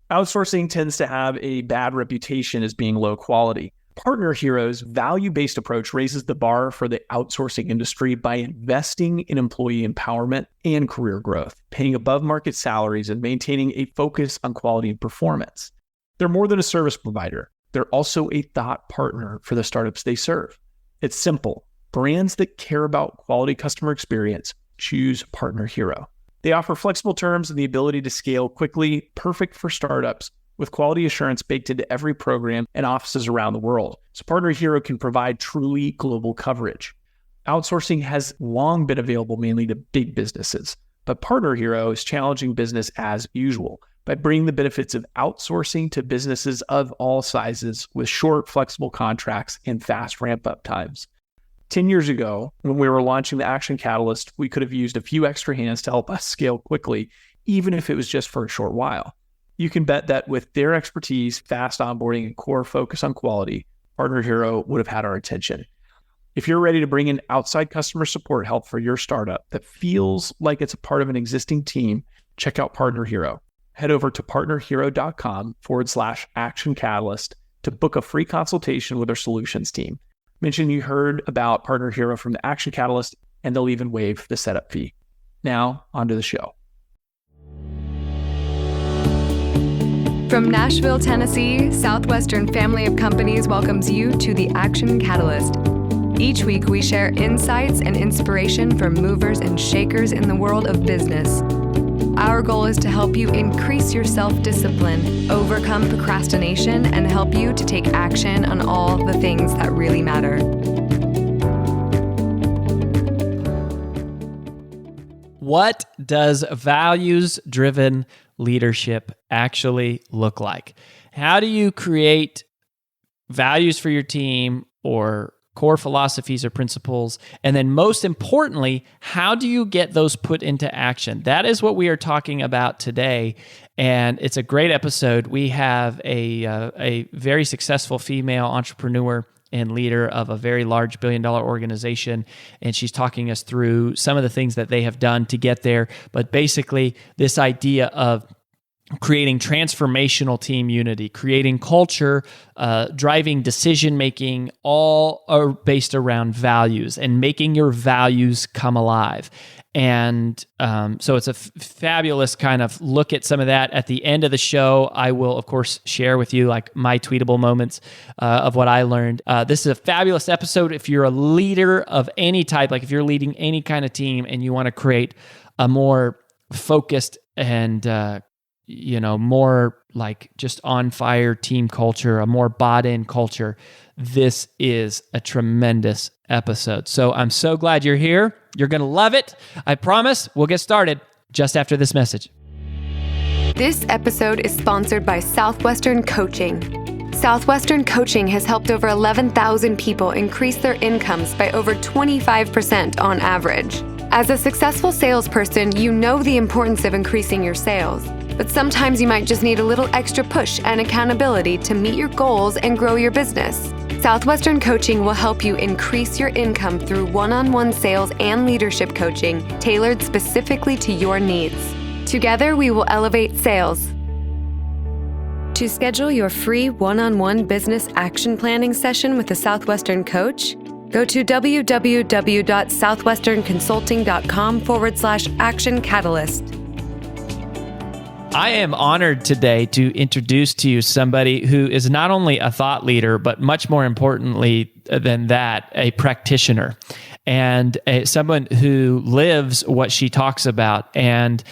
Outsourcing tends to have a bad reputation as being low quality. Partner Hero's value-based approach raises the bar for the outsourcing industry by investing in employee empowerment and career growth, paying above-market salaries, and maintaining a focus on quality and performance. They're more than a service provider. They're also a thought partner for the startups they serve. It's simple. Brands that care about quality customer experience choose Partner Hero. They offer flexible terms and the ability to scale quickly, perfect for startups, with quality assurance baked into every program and offices around the world. So Partner Hero can provide truly global coverage. Outsourcing has long been available mainly to big businesses, but Partner Hero is challenging business as usual by bringing the benefits of outsourcing to businesses of all sizes with short, flexible contracts and fast ramp-up times. 10 years ago, when we were launching the Action Catalyst, we could have used a few extra hands to help us scale quickly, even if it was just for a short while. You can bet that with their expertise, fast onboarding, and core focus on quality, Partner Hero would have had our attention. If you're ready to bring in outside customer support help for your startup that feels like it's a part of an existing team, check out Partner Hero. Head over to partnerhero.com/Action Catalyst to book a free consultation with our solutions team. Mention you heard about Partner Hero from the Action Catalyst, and they'll even waive the setup fee. Now, on to the show. From Nashville, Tennessee, Southwestern Family of Companies welcomes you to the Action Catalyst. Each week, we share insights and inspiration from movers and shakers in the world of business. Our goal is to help you increase your self-discipline, overcome procrastination, and help you to take action on all the things that really matter. What does values-driven leadership actually look like? How do you create values for your team or core philosophies or principles? And then most importantly, how do you get those put into action? That is what we are talking about today. And it's a great episode. We have a very successful female entrepreneur and leader of a very large billion-dollar organization. And she's talking us through some of the things that they have done to get there. But basically, this idea of creating transformational team unity, creating culture, driving decision-making, all are based around values and making your values come alive. And so it's a fabulous kind of look at some of that. At the end of the show, I will, of course, share with you like my tweetable moments of what I learned. This is a fabulous episode. If you're a leader of any type, like if you're leading any kind of team and you want to create a more focused and more like just on fire team culture, a more bought in culture, this is a tremendous episode. So I'm so glad you're here. You're going to love it. I promise. We'll get started just after this message. This episode is sponsored by Southwestern Coaching. Southwestern Coaching has helped over 11,000 people increase their incomes by over 25% on average. As a successful salesperson, you know the importance of increasing your sales. But sometimes you might just need a little extra push and accountability to meet your goals and grow your business. Southwestern Coaching will help you increase your income through one-on-one sales and leadership coaching tailored specifically to your needs. Together, we will elevate sales. To schedule your free one-on-one business action planning session with a Southwestern coach, go to www.southwesternconsulting.com/Action Catalyst. I am honored today to introduce to you somebody who is not only a thought leader, but much more importantly than that, a practitioner and someone who lives what she talks about, and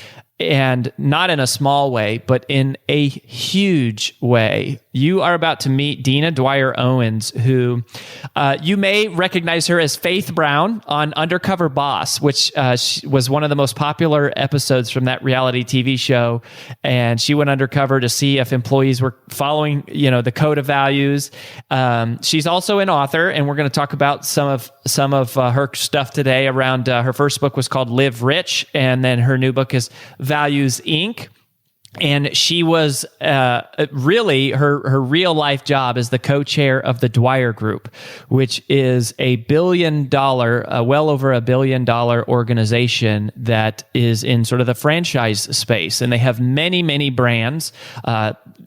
not in a small way, but in a huge way. You are about to meet Dina Dwyer-Owens, who you may recognize her as Faith Brown on Undercover Boss, which was one of the most popular episodes from that reality TV show. And she went undercover to see if employees were following, the code of values. She's also an author, and we're going to talk about some of her stuff today. Around her first book was called Live Rich, and then her new book is Values Inc. And she was really her real life job is the co-chair of the Dwyer Group, which is a $1 billion, well over $1 billion organization that is in sort of the franchise space. And they have many, many brands,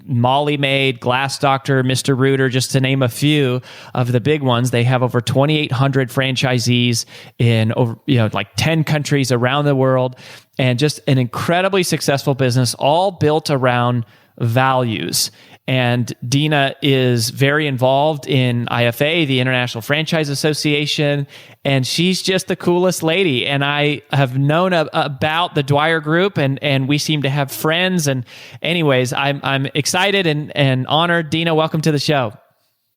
Molly Maid, Glass Doctor, Mr. Rooter, just to name a few of the big ones. They have over 2,800 franchisees in over, like 10 countries around the world. And just an incredibly successful business, all built around values. And Dina is very involved in IFA, the International Franchise Association, and she's just the coolest lady. And I have known about the Dwyer Group, and we seem to have friends. And anyways, I'm excited and honored. Dina, welcome to the show.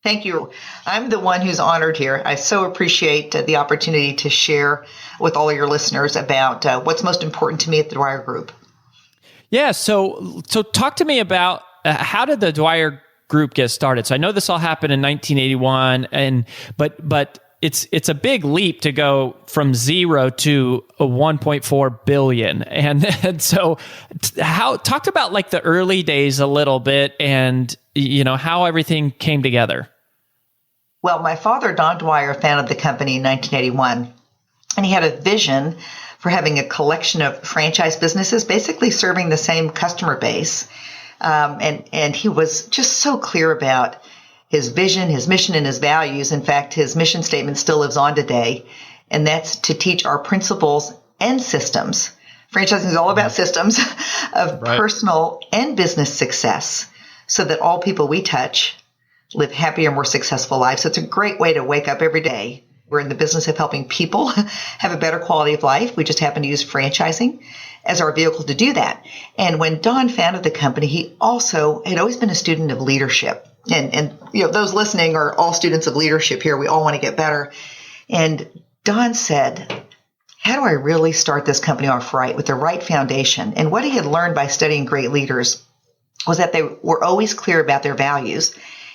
Thank you. I'm the one who's honored here. I so appreciate the opportunity to share with all of your listeners about what's most important to me at the Dwyer Group. Yeah. So talk to me about how did the Dwyer Group get started? So I know this all happened in 1981, but it's a big leap to go from zero to a 1.4 billion. And so talk about like the early days a little bit and how everything came together. Well, my father, Don Dwyer, founded the company in 1981, and he had a vision for having a collection of franchise businesses, basically serving the same customer base. And he was just so clear about his vision, his mission, and his values. In fact, his mission statement still lives on today, and that's to teach our principles and systems. Franchising is all about systems of personal and business success so that all people we touch live happier, more successful lives. So it's a great way to wake up every day. We're in the business of helping people have a better quality of life. We just happen to use franchising as our vehicle to do that. And when Don founded the company, he also had always been a student of leadership. And those listening are all students of leadership here. We all want to get better. And Don said, how do I really start this company off right with the right foundation? And what he had learned by studying great leaders was that they were always clear about their values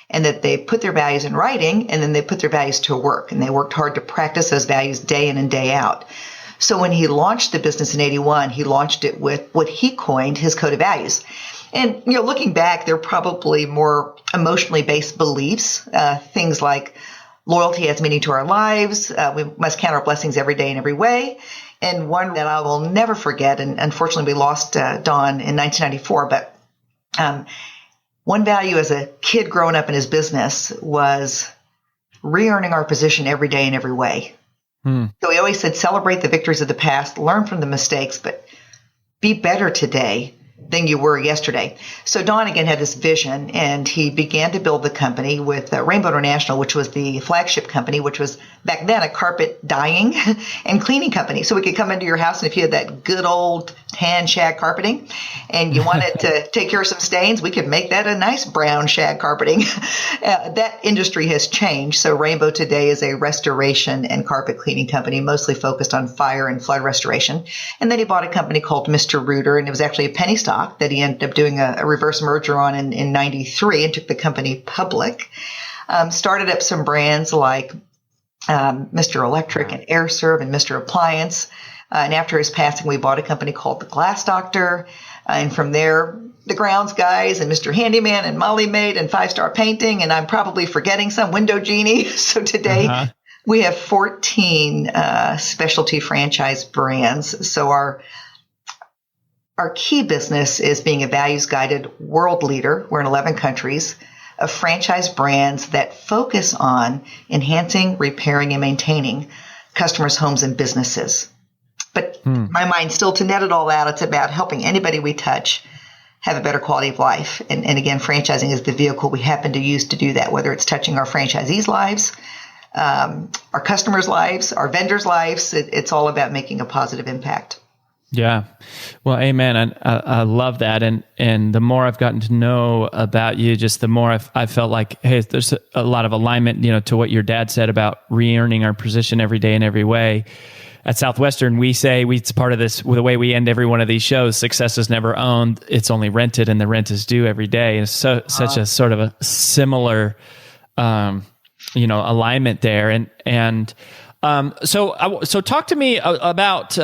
and that they put their values in writing and then they put their values to work. And they worked hard to practice those values day in and day out. So when he launched the business in 81, he launched it with what he coined his code of values. And, looking back, they're probably more emotionally based beliefs, things like loyalty has meaning to our lives. We must count our blessings every day in every way. And one that I will never forget, and unfortunately we lost Don in 1994, but one value as a kid growing up in his business was re-earning our position every day in every way. So he always said, celebrate the victories of the past, learn from the mistakes, but be better today than you were yesterday. So Don again had this vision, and he began to build the company with Rainbow International, which was the flagship company, which was back then a carpet dyeing and cleaning company. So we could come into your house, and if you had that good old tan shag carpeting and you wanted to take care of some stains, we could make that a nice brown shag carpeting. That industry has changed. So Rainbow today is a restoration and carpet cleaning company, mostly focused on fire and flood restoration. And then he bought a company called Mr. Rooter, and it was actually a penny stock that he ended up doing a reverse merger on in 93 and took the company public. Started up some brands like Mr. Electric and AirServe and Mr. Appliance. And after his passing, we bought a company called the Glass Doctor. And from there, the Grounds Guys and Mr. Handyman and Molly Maid and Five Star Painting. And I'm probably forgetting some, Window Genie. So today we have 14 specialty franchise brands. So our key business is being a values-guided world leader. We're in 11 countries of franchise brands that focus on enhancing, repairing, and maintaining customers' homes and businesses. But my mind still, to net it all out, it's about helping anybody we touch have a better quality of life. And again, franchising is the vehicle we happen to use to do that, whether it's touching our franchisees' lives, our customers' lives, our vendors' lives. It's all about making a positive impact. Yeah. Well, amen. I love that. And the more I've gotten to know about you, just the more I've felt like, hey, there's a lot of alignment, to what your dad said about re-earning our position every day in every way. At Southwestern, we say it's part of this, the way we end every one of these shows, success is never owned, it's only rented, and the rent is due every day. And so such a sort of a similar, alignment there. So talk to me about,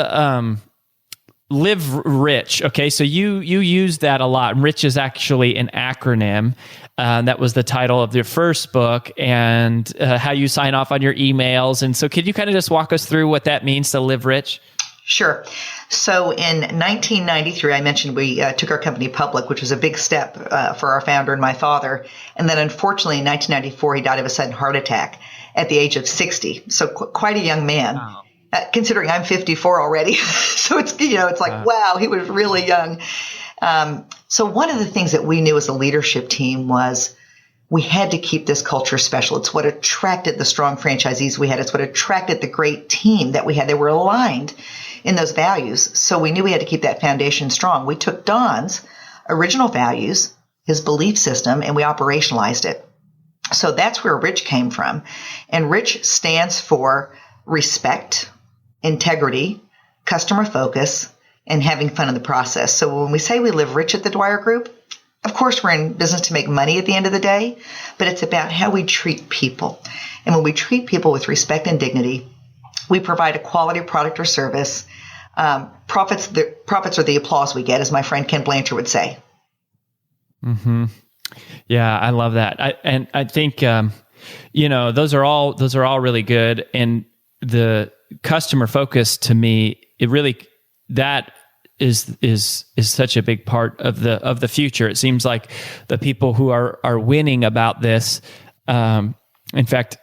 Live Rich. Okay, so you use that a lot. Rich is actually an acronym. That was the title of your first book, and how you sign off on your emails. And so could you kind of just walk us through what that means to live rich? Sure. So in 1993, I mentioned we took our company public, which was a big step for our founder and my father. And then unfortunately, in 1994, he died of a sudden heart attack at the age of 60. So quite a young man. Wow. Considering I'm 54 already. So it's like, wow, he was really young. So one of the things that we knew as a leadership team was we had to keep this culture special. It's what attracted the strong franchisees we had. It's what attracted the great team that we had. They were aligned in those values. So we knew we had to keep that foundation strong. We took Don's original values, his belief system, and we operationalized it. So that's where RICH came from. And RICH stands for respect, integrity, customer focus, and having fun in the process. So when we say we live rich at the Dwyer Group, of course, we're in business to make money at the end of the day, but it's about how we treat people. And when we treat people with respect and dignity, we provide a quality product or service. Profits are the applause we get, as my friend Ken Blanchard would say. Mm-hmm. Yeah, I love that. I think those are all really good. And the customer focus, to me, that is such a big part of the future. It seems like the people who are winning about this. In fact,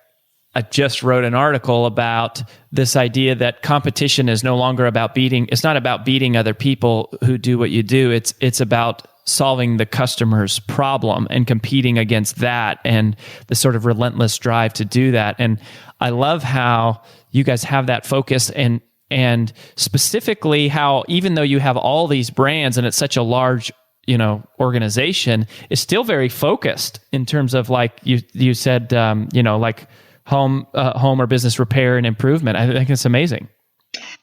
I just wrote an article about this idea that competition is no longer about beating. It's not about beating other people who do what you do. It's about solving the customer's problem and competing against that, and the sort of relentless drive to do that. And I love how you guys have that focus, and specifically how, even though you have all these brands and it's such a large, organization, it's still very focused in terms of, like you said, like home or business repair and improvement. I think it's amazing.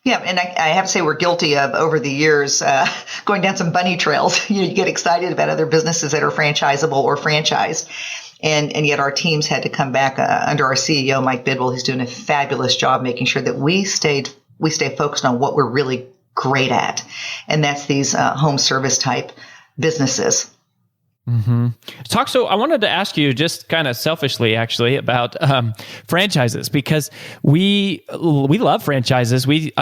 Yeah, and I have to say we're guilty of, over the years, going down some bunny trails. You get excited about other businesses that are franchisable or franchised. And yet our teams had to come back under our CEO, Mike Bidwell, who's doing a fabulous job making sure that we stay focused on what we're really great at. And that's these home service type businesses. Mm-hmm. So I wanted to ask you, just kind of selfishly, actually, about franchises, because we love franchises. We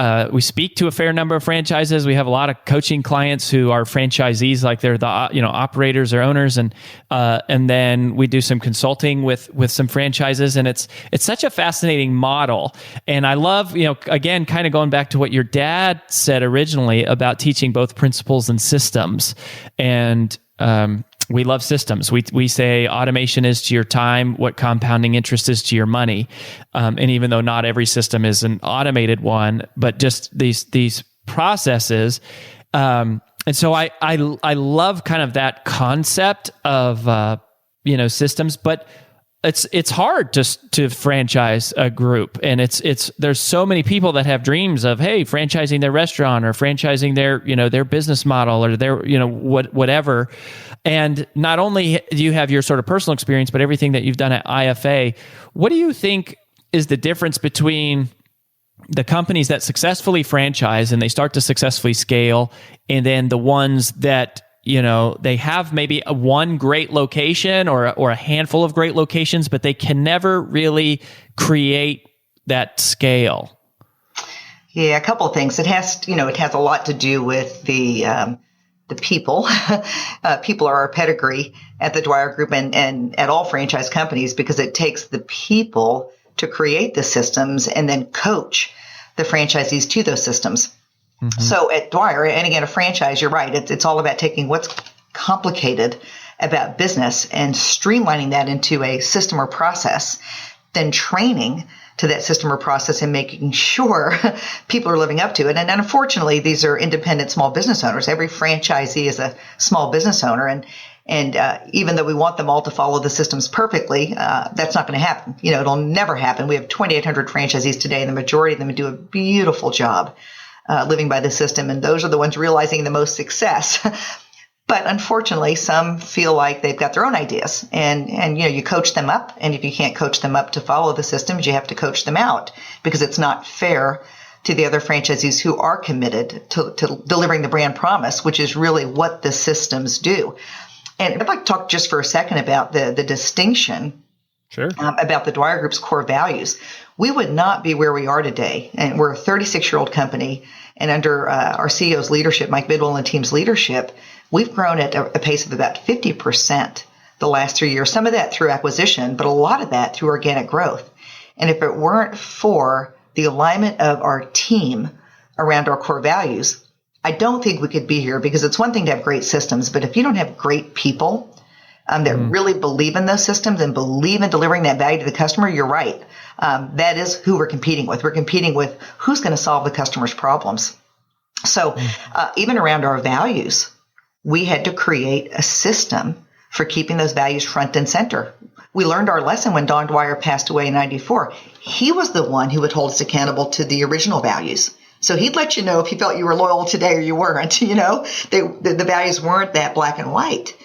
speak to a fair number of franchises. We have a lot of coaching clients who are franchisees, like they're the operators or owners, and then we do some consulting with some franchises, and it's such a fascinating model. And I love, again, kind of going back to what your dad said originally about teaching both principles and systems, and we love systems. We say automation is to your time what compounding interest is to your money. And even though not every system is an automated one, but just these processes. And so I love kind of that concept of, systems, but it's hard to franchise a group, and there's so many people that have dreams of, hey, franchising their restaurant or franchising their business model or their whatever. And not only do you have your sort of personal experience, but everything that you've done at IFA. What do you think is the difference between the companies that successfully franchise and they start to successfully scale, and then the ones that they have maybe one great location or a handful of great locations, but they can never really create that scale? Yeah, a couple of things. It has a lot to do with the people. People are our pedigree at the Dwyer Group and at all franchise companies, because it takes the people to create the systems and then coach the franchisees to those systems. Mm-hmm. So at Dwyer, and again, a franchise, you're right, it's all about taking what's complicated about business and streamlining that into a system or process, then training to that system or process and making sure people are living up to it. And unfortunately, these are independent small business owners. Every franchisee is a small business owner. And even though we want them all to follow the systems perfectly, that's not going to happen. It'll never happen. We have 2,800 franchisees today, and the majority of them do a beautiful job living by the system. And those are the ones realizing the most success. But unfortunately, some feel like they've got their own ideas, and you coach them up. And if you can't coach them up to follow the systems, you have to coach them out, because it's not fair to the other franchisees who are committed to delivering the brand promise, which is really what the systems do. And I'd like to talk just for a second about the distinction about the Dwyer Group's core values. We would not be where we are today. And we're a 36-year-old company. And under our CEO's leadership, Mike Bidwell and the team's leadership, we've grown at a pace of about 50% the last 3 years. Some of that through acquisition, but a lot of that through organic growth. And if it weren't for the alignment of our team around our core values, I don't think we could be here, because it's one thing to have great systems, but if you don't have great people that really believe in those systems and believe in delivering that value to the customer, you're right. That is who we're competing with. We're competing with who's going to solve the customer's problems. So even around our values, we had to create a system for keeping those values front and center. We learned our lesson when Don Dwyer passed away in 94. He was the one who would hold us accountable to the original values. So he'd let you know if you felt you were loyal today or you weren't. You know, the values weren't that black and white.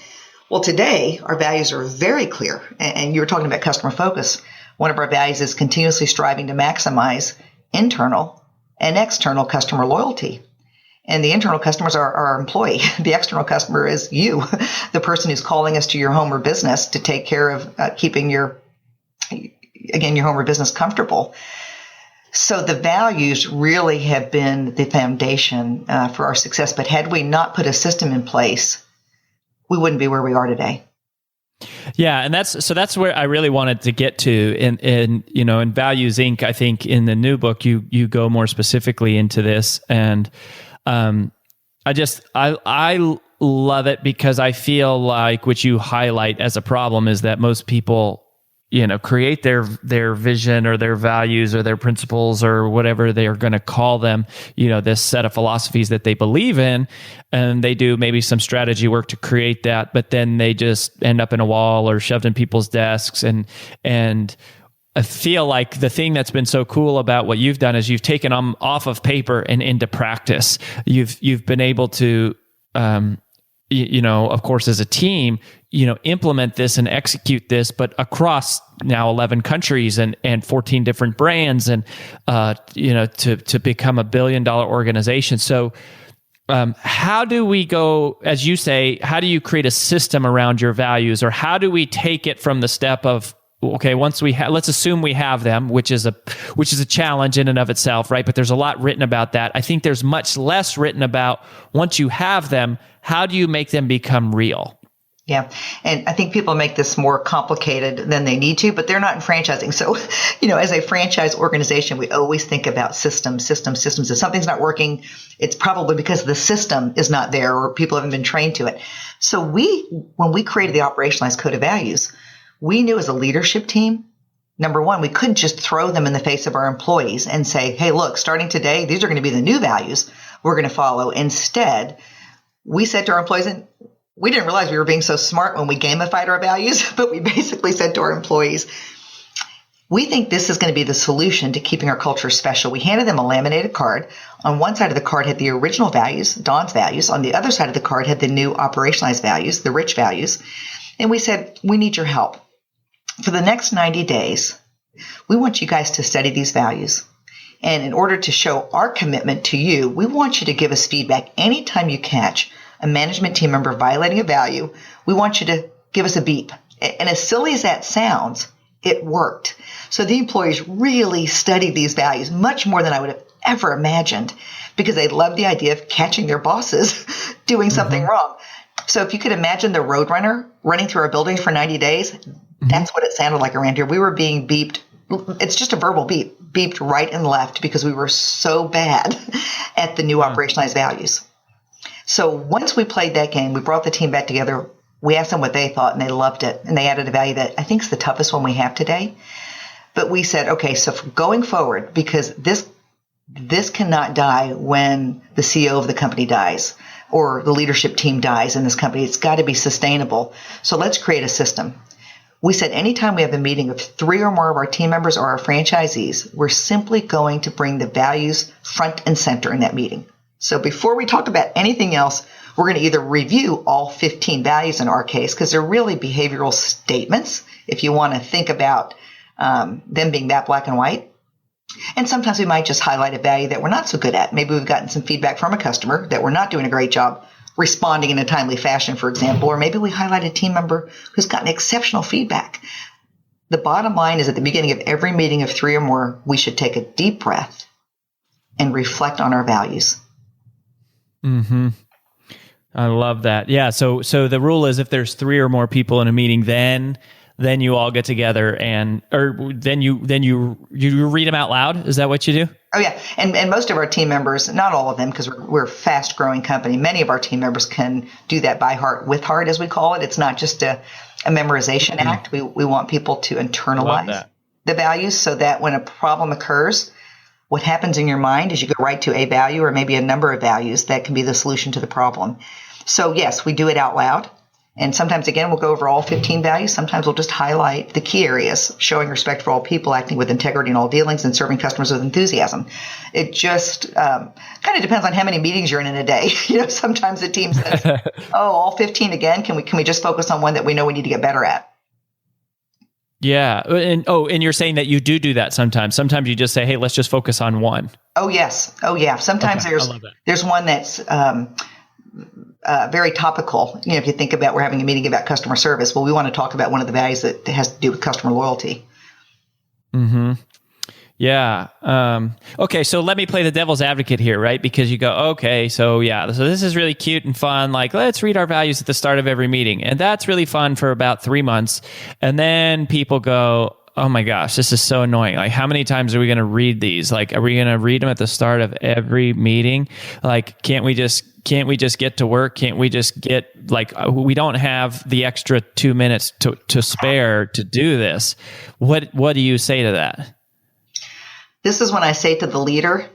Well, today, our values are very clear. And you were talking about customer focus. One of our values is continuously striving to maximize internal and external customer loyalty. And the internal customers are our employee. The external customer is you, the person who's calling us to your home or business to take care of keeping your home or business comfortable. So the values really have been the foundation for our success. But had we not put a system in place, we wouldn't be where we are today. Yeah, and that's where I really wanted to get to. In Values Inc., I think in the new book you go more specifically into this, and I love it because I feel like what you highlight as a problem is that most people, create their vision or their values or their principles or whatever they are going to call them, this set of philosophies that they believe in, and they do maybe some strategy work to create that, but then they just end up in a wall or shoved in people's desks. And I feel like the thing that's been so cool about what you've done is you've taken them off of paper and into practice. You've been able to, of course, as a team, implement this and execute this, but across now 11 countries and 14 different brands, and, to become $1 billion organization. So, how do we go, as you say, how do you create a system around your values, or how do we take it from the step of, okay, once let's assume we have them, which is a challenge in and of itself, right? But there's a lot written about that. I think there's much less written about, once you have them, how do you make them become real? Yeah. And I think people make this more complicated than they need to, but they're not in franchising. So, as a franchise organization, we always think about systems. If something's not working, it's probably because the system is not there or people haven't been trained to it. So when we created the operationalized code of values, we knew as a leadership team, number one, we couldn't just throw them in the face of our employees and say, hey, look, starting today, these are going to be the new values we're going to follow. Instead, we said to our employees, and we didn't realize we were being so smart when we gamified our values, but we basically said to our employees, we think this is going to be the solution to keeping our culture special. We handed them a laminated card. On one side of the card had the original values, Don's values. On the other side of the card had the new operationalized values, the R.I.C.H values. And we said, we need your help. For the next 90 days, we want you guys to study these values. And in order to show our commitment to you, we want you to give us feedback. Anytime you catch a management team member violating a value, we want you to give us a beep. And as silly as that sounds, it worked. So the employees really studied these values much more than I would have ever imagined, because they loved the idea of catching their bosses doing something wrong. So if you could imagine the roadrunner running through our building for 90 days, that's what it sounded like around here. We were being beeped. It's just a verbal beep, beeped right and left, because we were so bad at the new operationalized values. So once we played that game, we brought the team back together. We asked them what they thought, and they loved it. And they added a value that I think is the toughest one we have today. But we said, okay, so going forward, because this cannot die when the CEO of the company dies or the leadership team dies in this company. It's got to be sustainable. So let's create a system. We said anytime we have a meeting of 3 or more of our team members or our franchisees, we're simply going to bring the values front and center in that meeting. So before we talk about anything else, we're going to either review all 15 values in our case, because they're really behavioral statements, if you want to think about them being that black and white, And sometimes we might just highlight a value that we're not so good at. Maybe we've gotten some feedback from a customer that we're not doing a great job responding in a timely fashion, for example, or maybe we highlight a team member who's gotten exceptional feedback. The bottom line is at the beginning of every meeting of 3 or more, we should take a deep breath and reflect on our values. Mm-hmm. I love that. Yeah. So the rule is if there's 3 or more people in a meeting, then you all get together then you read them out loud. Is that what you do? Oh yeah. And most of our team members, not all of them, because we're a fast growing company. Many of our team members can do that by heart, with heart, as we call it. It's not just a memorization act. We want people to internalize the values so that when a problem occurs, what happens in your mind is you go right to a value or maybe a number of values that can be the solution to the problem. So yes, we do it out loud. And sometimes, again, we'll go over all 15 values. Sometimes we'll just highlight the key areas, showing respect for all people, acting with integrity in all dealings, and serving customers with enthusiasm. It just kind of depends on how many meetings you're in a day. Sometimes the team says, all 15 again, can we just focus on one that we know we need to get better at? Yeah. And you're saying that you do that sometimes. Sometimes you just say, hey, let's just focus on one. Oh, yes. Oh, yeah. Sometimes there's one that's very topical. If you think about we're having a meeting about customer service, well, we want to talk about one of the values that has to do with customer loyalty. Mm-hmm. Yeah. Okay. So let me play the devil's advocate here, right? Because you go, okay, so this is really cute and fun. Like, let's read our values at the start of every meeting. And that's really fun for about 3 months. And then people go, oh my gosh, this is so annoying. Like, how many times are we going to read these? Like, are we going to read them at the start of every meeting? Like, can't we just get to work? Can't we just get, we don't have the extra 2 minutes to spare to do this. What do you say to that? This is when I say to the leader,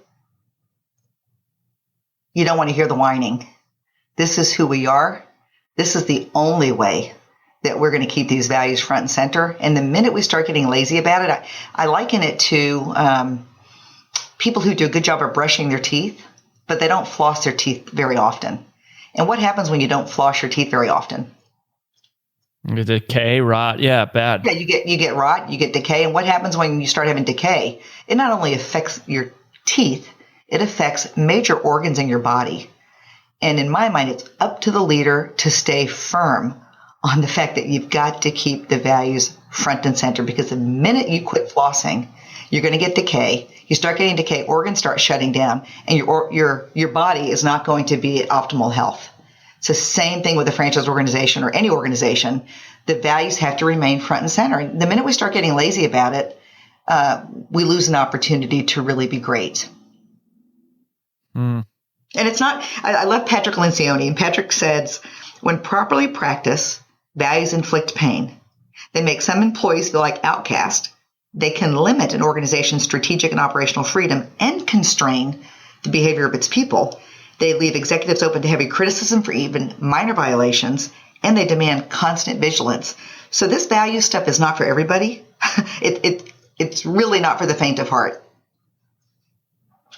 you don't want to hear the whining. This is who we are. This is the only way that we're going to keep these values front and center. And the minute we start getting lazy about it, I liken it to people who do a good job of brushing their teeth, but they don't floss their teeth very often. And what happens when you don't floss your teeth very often? Decay, rot, yeah, bad. Yeah, you get rot, you get decay. And what happens when you start having decay? It not only affects your teeth, it affects major organs in your body. And in my mind, it's up to the leader to stay firm on the fact that you've got to keep the values front and center, because the minute you quit flossing, you're going to get decay. You start getting decay, organs start shutting down, and your body is not going to be at optimal health. It's the same thing with a franchise organization or any organization. The values have to remain front and center. And the minute we start getting lazy about it, we lose an opportunity to really be great. And it's not, I love Patrick Lencioni, and Patrick says, when properly practiced, values inflict pain. They make some employees feel like outcast. They can limit an organization's strategic and operational freedom and constrain the behavior of its people. They leave executives open to heavy criticism for even minor violations, and they demand constant vigilance. So this value stuff is not for everybody. It's really not for the faint of heart.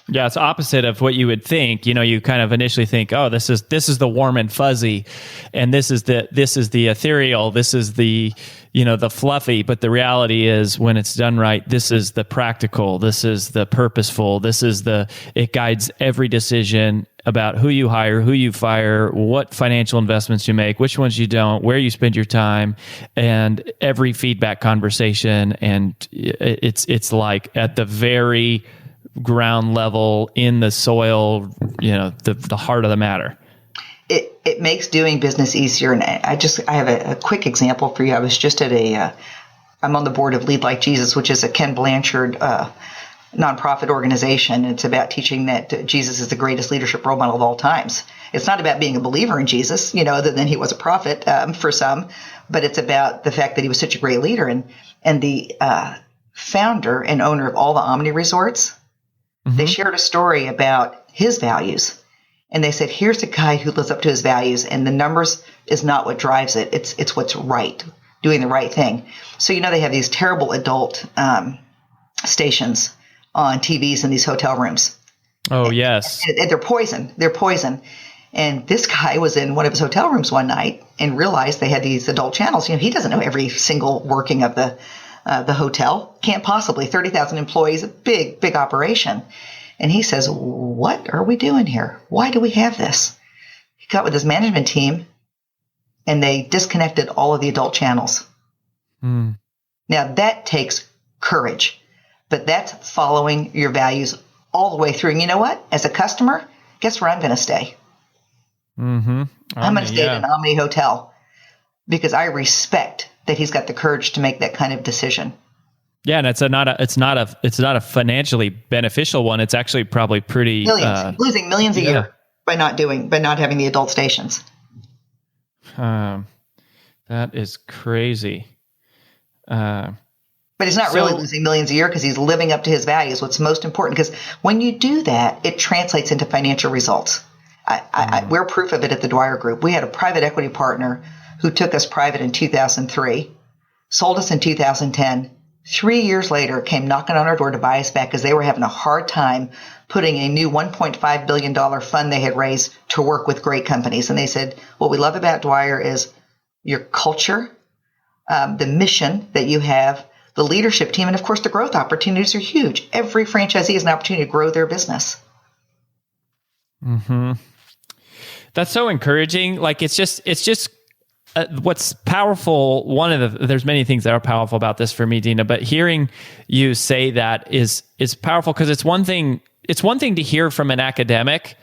Yeah, it's opposite of what you would think. You kind of initially think, oh, this is the warm and fuzzy, and this is the ethereal, this is the the fluffy. But the reality is, when it's done right, this is the practical, this is the purposeful, it guides every decision about who you hire, who you fire, what financial investments you make, which ones you don't, where you spend your time, and every feedback conversation. And it's like at the very ground level, in the soil, the heart of the matter. It makes doing business easier. And I have a quick example for you. I was just at I'm on the board of Lead Like Jesus, which is a Ken Blanchard nonprofit organization. It's about teaching that Jesus is the greatest leadership role model of all times. It's not about being a believer in Jesus, other than he was a prophet for some, but it's about the fact that he was such a great leader. And the founder and owner of all the Omni resorts, they shared a story about his values. And they said, here's a guy who lives up to his values, and the numbers is not what drives it. It's what's right, doing the right thing. So, they have these terrible adult stations on TVs in these hotel rooms. Oh, yes. And they're poison. They're poison. And this guy was in one of his hotel rooms one night and realized they had these adult channels. He doesn't know every single working of the The hotel can't possibly, 30,000 employees, a big, big operation. And he says, what are we doing here? Why do we have this? He got with his management team and they disconnected all of the adult channels. Now that takes courage, but that's following your values all the way through. And you know what? As a customer, guess where I'm going to stay? I'm going to stay at an Omni hotel because I respect that he's got the courage to make that kind of decision. Yeah, and it's not a financially beneficial one. It's actually probably pretty losing millions a year by not having the adult stations. That is crazy. But he's not really losing millions a year because he's living up to his values. What's most important, because when you do that, it translates into financial results. We're proof of it at the Dwyer Group. We had a private equity partner who took us private in 2003, sold us in 2010. 3 years later, came knocking on our door to buy us back because they were having a hard time putting a new $1.5 billion fund they had raised to work with great companies. And they said, what we love about Dwyer is your culture, the mission that you have, the leadership team, and of course, the growth opportunities are huge. Every franchisee has an opportunity to grow their business. That's so encouraging. Like it's just what's powerful. There's many things that are powerful about this for me, Dina, but hearing you say that is powerful because it's one thing to hear from an academic,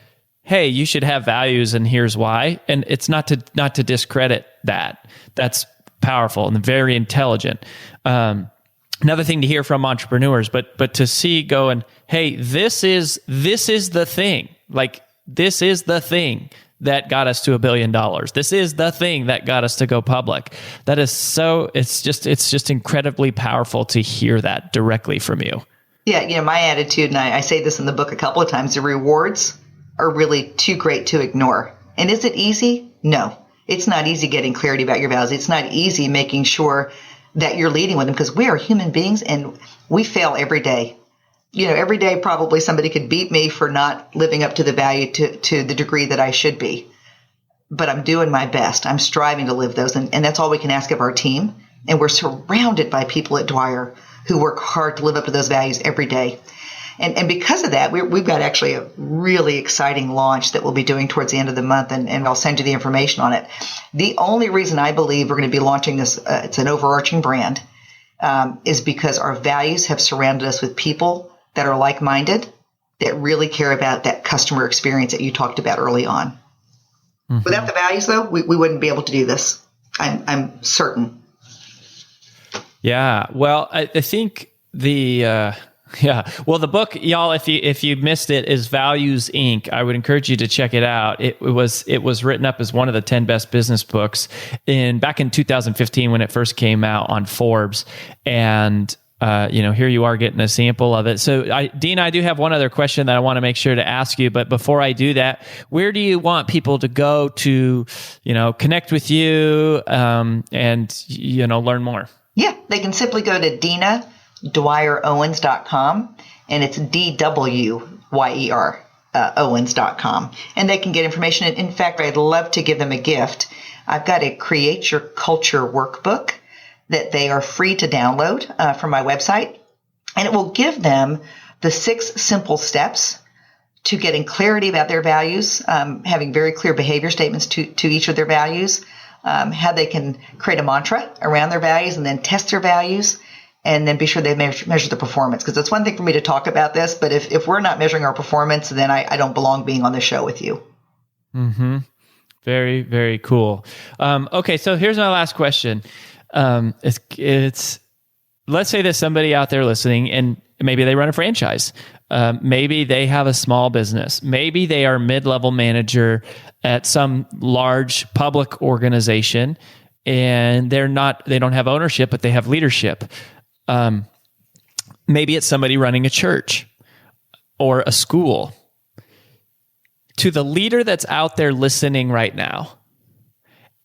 hey, you should have values and here's why. And it's not to discredit that. That's powerful and very intelligent. Another thing to hear from entrepreneurs, but to see going, hey, this is the thing. Like this is the thing that got us to $1 billion. This is the thing that got us to go public. That is it's just incredibly powerful to hear that directly from you. Yeah, my attitude, and I say this in the book a couple of times, the rewards are really too great to ignore. And is it easy? No. It's not easy getting clarity about your values. It's not easy making sure that you're leading with them because we are human beings and we fail every day. Every day probably somebody could beat me for not living up to the value to the degree that I should be. But I'm doing my best. I'm striving to live those. And that's all we can ask of our team. And we're surrounded by people at Dwyer who work hard to live up to those values every day. And because of that, we've got actually a really exciting launch that we'll be doing towards the end of the month, and I'll send you the information on it. The only reason I believe we're going to be launching this, it's an overarching brand, is because our values have surrounded us with people that are like-minded, that really care about that customer experience that you talked about early on. Without the values, though, we wouldn't be able to do this. I'm certain. Yeah. Well, I think the book, y'all, if you missed it, is Values Inc. I would encourage you to check it out. It was written up as one of the 10 best business books back in 2015 when it first came out on Forbes, and here you are getting a sample of it. So, Dina, I do have one other question that I want to make sure to ask you. But before I do that, where do you want people to go to, connect with you and learn more? Yeah, they can simply go to Dina Dwyer-Owens.com, and it's DWYER Owens.com, and they can get information. In fact, I'd love to give them a gift. I've got a Create Your Culture workbook that they are free to download from my website, and it will give them the 6 simple steps to getting clarity about their values, having very clear behavior statements to each of their values, how they can create a mantra around their values and then test their values, and then be sure they measure the performance. Because it's one thing for me to talk about this, but if we're not measuring our performance, then I don't belong being on the show with you. Mm-hmm. Very, very cool. Okay, so here's my last question. It's let's say there's somebody out there listening and maybe they run a franchise. Maybe they have a small business. Maybe they are mid-level manager at some large public organization and they don't have ownership, but they have leadership. Maybe it's somebody running a church or a school. To the leader that's out there listening right now,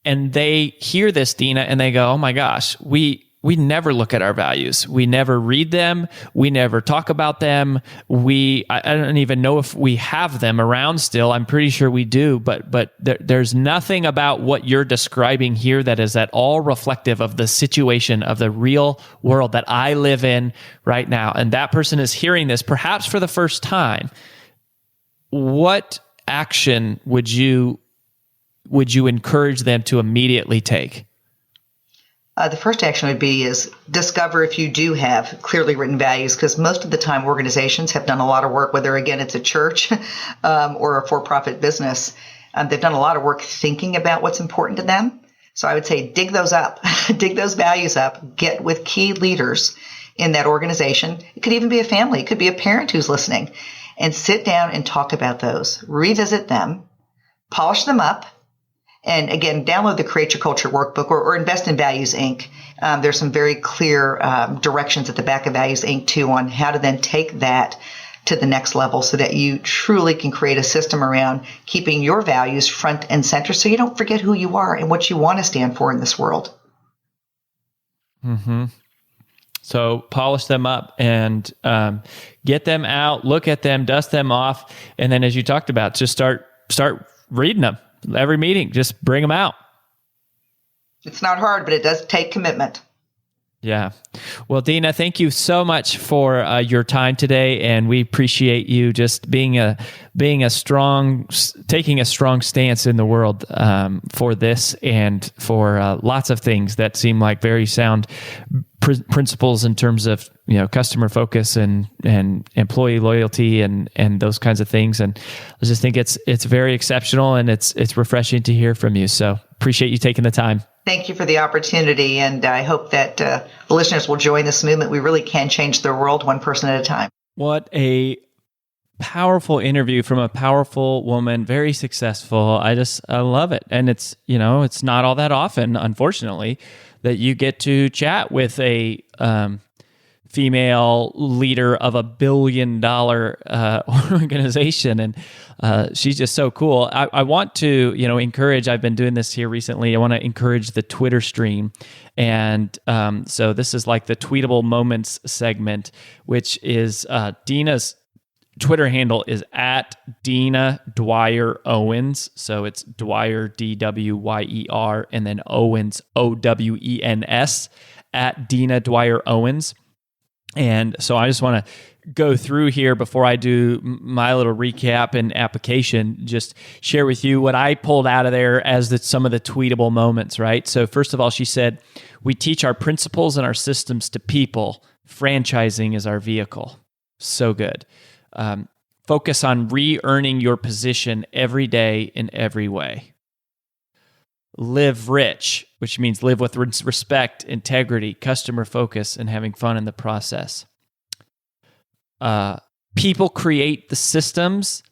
and they hear this, Dina, and they go, oh my gosh, we we never look at our values. We never read them. We never talk about them. I don't even know if we have them around still. I'm pretty sure we do, but there's nothing about what you're describing here that is at all reflective of the situation of the real world that I live in right now. And that person is hearing this perhaps for the first time. What action would you encourage them to immediately take? The first action would be is discover if you do have clearly written values, because most of the time organizations have done a lot of work, whether again it's a church or a for-profit business. They've done a lot of work thinking about what's important to them. So I would say dig those up, dig those values up, get with key leaders in that organization. It could even be a family. It could be a parent who's listening, and sit down and talk about those, revisit them, polish them up. And again, download the Create Your Culture workbook or invest in Values Inc. There's some very clear directions at the back of Values Inc. too on how to then take that to the next level so that you truly can create a system around keeping your values front and center so you don't forget who you are and what you want to stand for in this world. Mm-hmm. So polish them up and get them out, look at them, dust them off. And then as you talked about, just start reading them. Every meeting, just bring them out. It's not hard, but it does take commitment. Yeah. Well, Dina, thank you so much for your time today, and we appreciate you just taking a strong stance in the world for this and for lots of things that seem like very sound principles in terms of customer focus and employee loyalty and those kinds of things. And I just think it's very exceptional, and it's refreshing to hear from you. So appreciate you taking the time. Thank you for the opportunity, and I hope that the listeners will join this movement. We really can change the world one person at a time. What a powerful interview from a powerful woman, very successful. I love it. And it's not all that often, unfortunately, that you get to chat with a female leader of $1 billion organization. And she's just so cool. I want to, encourage, I've been doing this here recently. I want to encourage the Twitter stream. And so this is like the tweetable moments segment, which is Dina's Twitter handle is at Dina Dwyer-Owens. So it's Dwyer, Dwyer, and then Owens, Owens, at Dina Dwyer-Owens. And so I just want to go through here before I do my little recap and application, just share with you what I pulled out of there as some of the tweetable moments, right? So first of all, she said, we teach our principles and our systems to people. Franchising is our vehicle. So good. Focus on re-earning your position every day in every way. Live rich, which means live with respect, integrity, customer focus, and having fun in the process. People create the systems,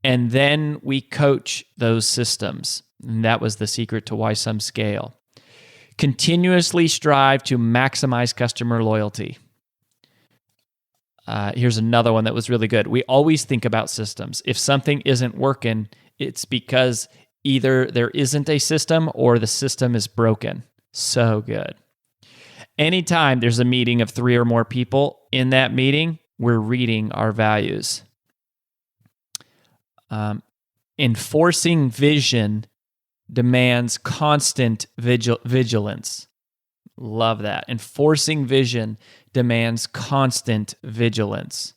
and then we coach those systems. And that was the secret to why some scale. Continuously strive to maximize customer loyalty. Here's another one that was really good. We always think about systems. If something isn't working, it's because either there isn't a system or the system is broken. So good. Anytime there's a meeting of 3 or more people, in that meeting, we're reading our values. Enforcing vision demands constant vigilance. Love that. Enforcing vision demands constant vigilance.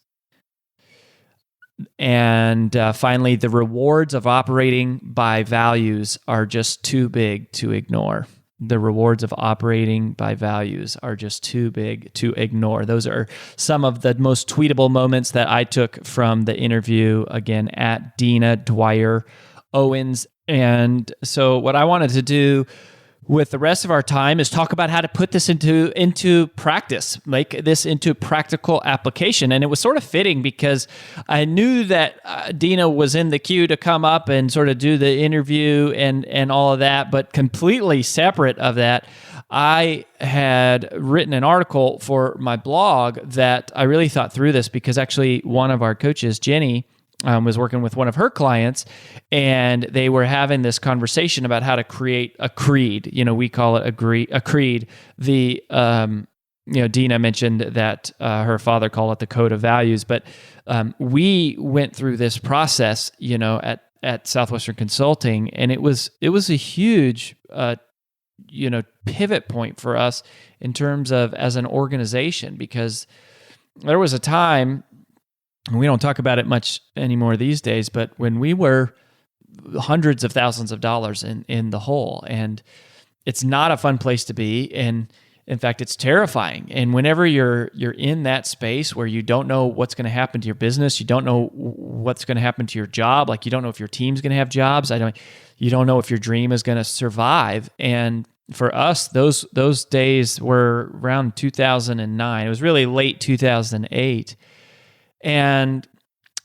And finally, the rewards of operating by values are just too big to ignore. The rewards of operating by values are just too big to ignore. Those are some of the most tweetable moments that I took from the interview, again, at Dina Dwyer-Owens. And so what I wanted to do with the rest of our time is talk about how to put this into practice, make this into practical application. And it was sort of fitting because I knew that Dina was in the queue to come up and sort of do the interview and all of that, but completely separate of that, I had written an article for my blog that I really thought through this because actually one of our coaches, Jenny, was working with one of her clients, and they were having this conversation about how to create a creed. We call it a creed. The Dina mentioned that her father called it the code of values, but we went through this process, at Southwestern Consulting, and it was a huge, pivot point for us in terms of as an organization, because there was a time, and we don't talk about it much anymore these days, but when we were hundreds of thousands of dollars in the hole, and it's not a fun place to be, and in fact, it's terrifying. And whenever you're in that space where you don't know what's going to happen to your business, you don't know what's going to happen to your job, like you don't know if your team's going to have jobs, you don't know if your dream is going to survive. And for us, those days were around 2009. It was really late 2008. And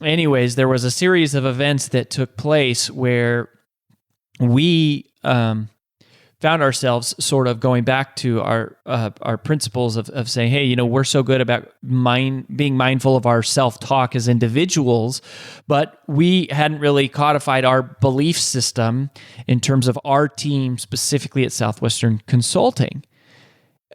anyways, there was a series of events that took place where we found ourselves sort of going back to our principles of saying, hey, we're so good about being mindful of our self-talk as individuals, but we hadn't really codified our belief system in terms of our team, specifically at Southwestern Consulting.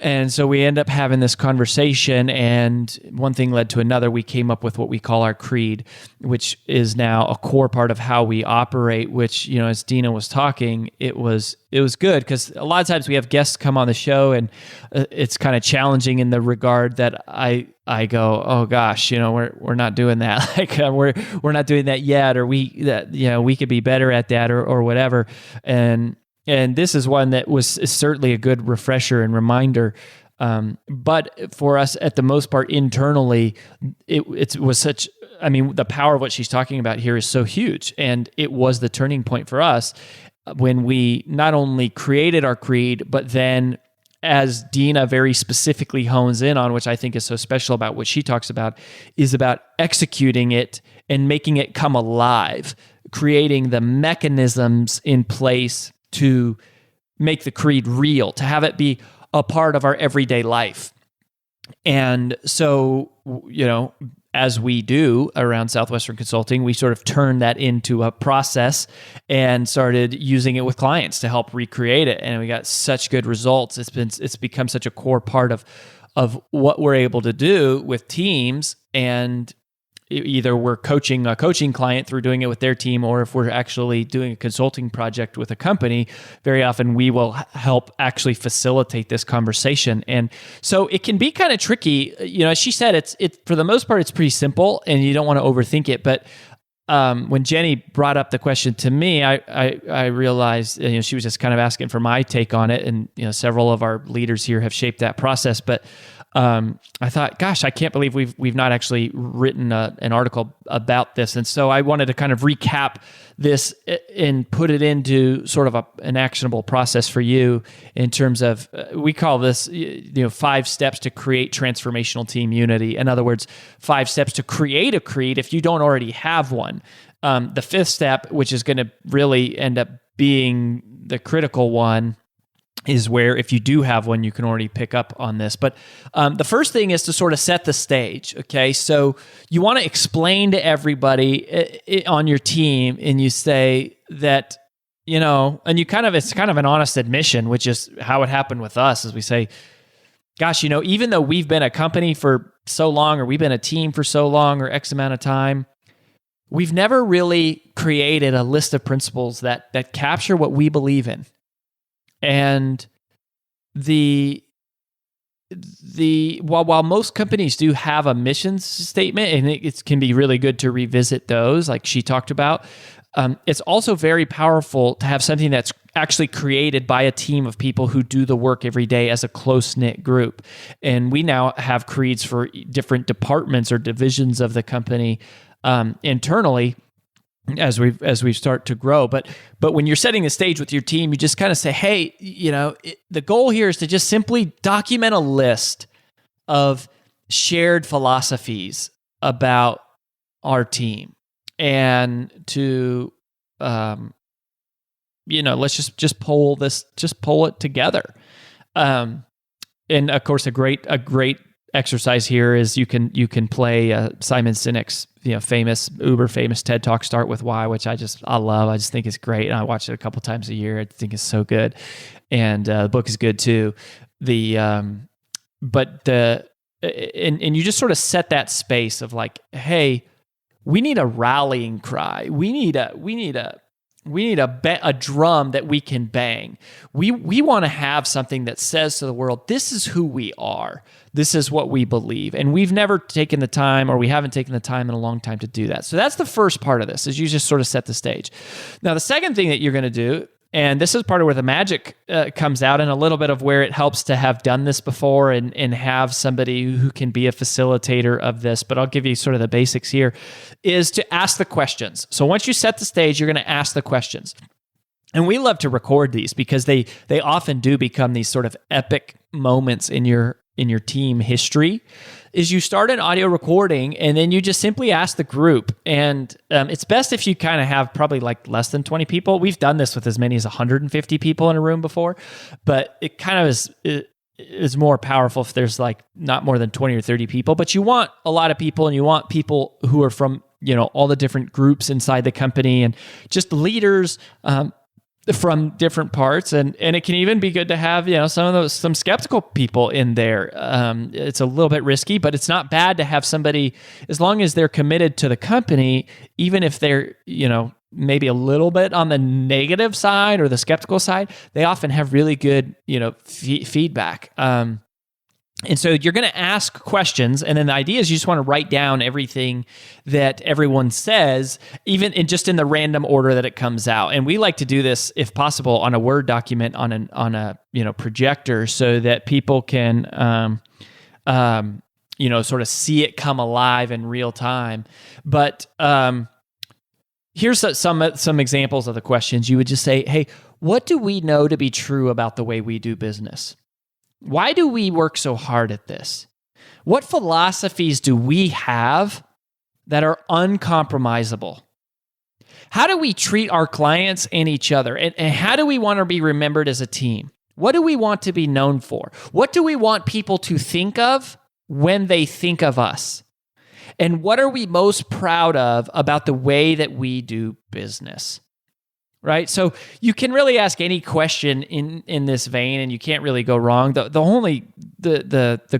And so we end up having this conversation, and one thing led to another. We came up with what we call our creed, which is now a core part of how we operate, which, as Dina was talking, it was good, because a lot of times we have guests come on the show, and it's kind of challenging in the regard that I go, oh gosh, we're not doing that. Like we're not doing that yet, or we could be better at that, or whatever. And this is one that is certainly a good refresher and reminder. But for us, at the most part, internally, it was such, the power of what she's talking about here is so huge. And it was the turning point for us when we not only created our creed, but then, as Dina very specifically hones in on, which I think is so special about what she talks about, is about executing it and making it come alive, creating the mechanisms in place to make the creed real, to have it be a part of our everyday life. And so, as we do around Southwestern Consulting, we sort of turned that into a process and started using it with clients to help recreate it. And we got such good results. It's become such a core part of what we're able to do with teams. And either we're coaching a coaching client through doing it with their team, or if we're actually doing a consulting project with a company, very often we will help actually facilitate this conversation. And so it can be kind of tricky. As she said, it's for the most part, it's pretty simple and you don't want to overthink it. But when Jenny brought up the question to me, I realized, she was just kind of asking for my take on it. And, several of our leaders here have shaped that process. But I thought, gosh, I can't believe we've not actually written an article about this. And so I wanted to kind of recap this and put it into sort of an actionable process for you in terms of, we call this, 5 steps to create transformational team unity. In other words, 5 steps to create a creed if you don't already have one. The 5th step, which is going to really end up being the critical one, is where if you do have one, you can already pick up on this. But the first thing is to sort of set the stage, okay? So you want to explain to everybody on your team, and you say that, and it's kind of an honest admission, which is how it happened with us, as we say, gosh, even though we've been a company for so long, or we've been a team for so long, or X amount of time, we've never really created a list of principles that capture what we believe in. And while most companies do have a mission statement, and it can be really good to revisit those, like she talked about, it's also very powerful to have something that's actually created by a team of people who do the work every day as a close-knit group. And we now have creeds for different departments or divisions of the company internally, as we start to grow. But when you're setting the stage with your team, you just kind of say, hey, the goal here is to just simply document a list of shared philosophies about our team, and to let's just pull it together. And of course, a great exercise here is you can play Simon Sinek's uber famous TED Talk, Start With Why, which I love. I just think it's great, and I watch it a couple times a year. I think it's so good, and the book is good too. and you just sort of set that space of like, hey, we need a rallying cry. We need a drum that we can bang. We want to have something that says to the world, this is who we are. This is what we believe. And we've never taken the time, or we haven't taken the time in a long time to do that. So that's the first part of this, is you just sort of set the stage. Now, the second thing that you're going to do, and this is part of where the magic comes out, and a little bit of where it helps to have done this before and have somebody who can be a facilitator of this, but I'll give you sort of the basics here, is to ask the questions. So once you set the stage, you're going to ask the questions. And we love to record these because they often do become these sort of epic moments in your team history. Is you start an audio recording and then you just simply ask the group. And it's best if you kind of have probably like less than 20 people. We've done this with as many as 150 people in a room before, but it kind of is more powerful if there's like not more than 20 or 30 people. But you want a lot of people, and you want people who are from, all the different groups inside the company and just leaders, from different parts, and it can even be good to have some skeptical people in there. It's a little bit risky, but it's not bad to have somebody, as long as they're committed to the company, even if they're maybe a little bit on the negative side or the skeptical side. They often have really good feedback. And so you're going to ask questions, and then the idea is you just want to write down everything that everyone says, even in the random order that it comes out. And we like to do this, if possible, on a Word document on a projector, so that people can sort of see it come alive in real time. But here's some examples of the questions. You would just say, "Hey, what do we know to be true about the way we do business? Why do we work so hard at this? What philosophies do we have that are uncompromisable? How do we treat our clients and each other? And how do we want to be remembered as a team? What do we want to be known for? What do we want people to think of when they think of us? And what are we most proud of about the way that we do business?" Right? So you can really ask any question in this vein, and you can't really go wrong. The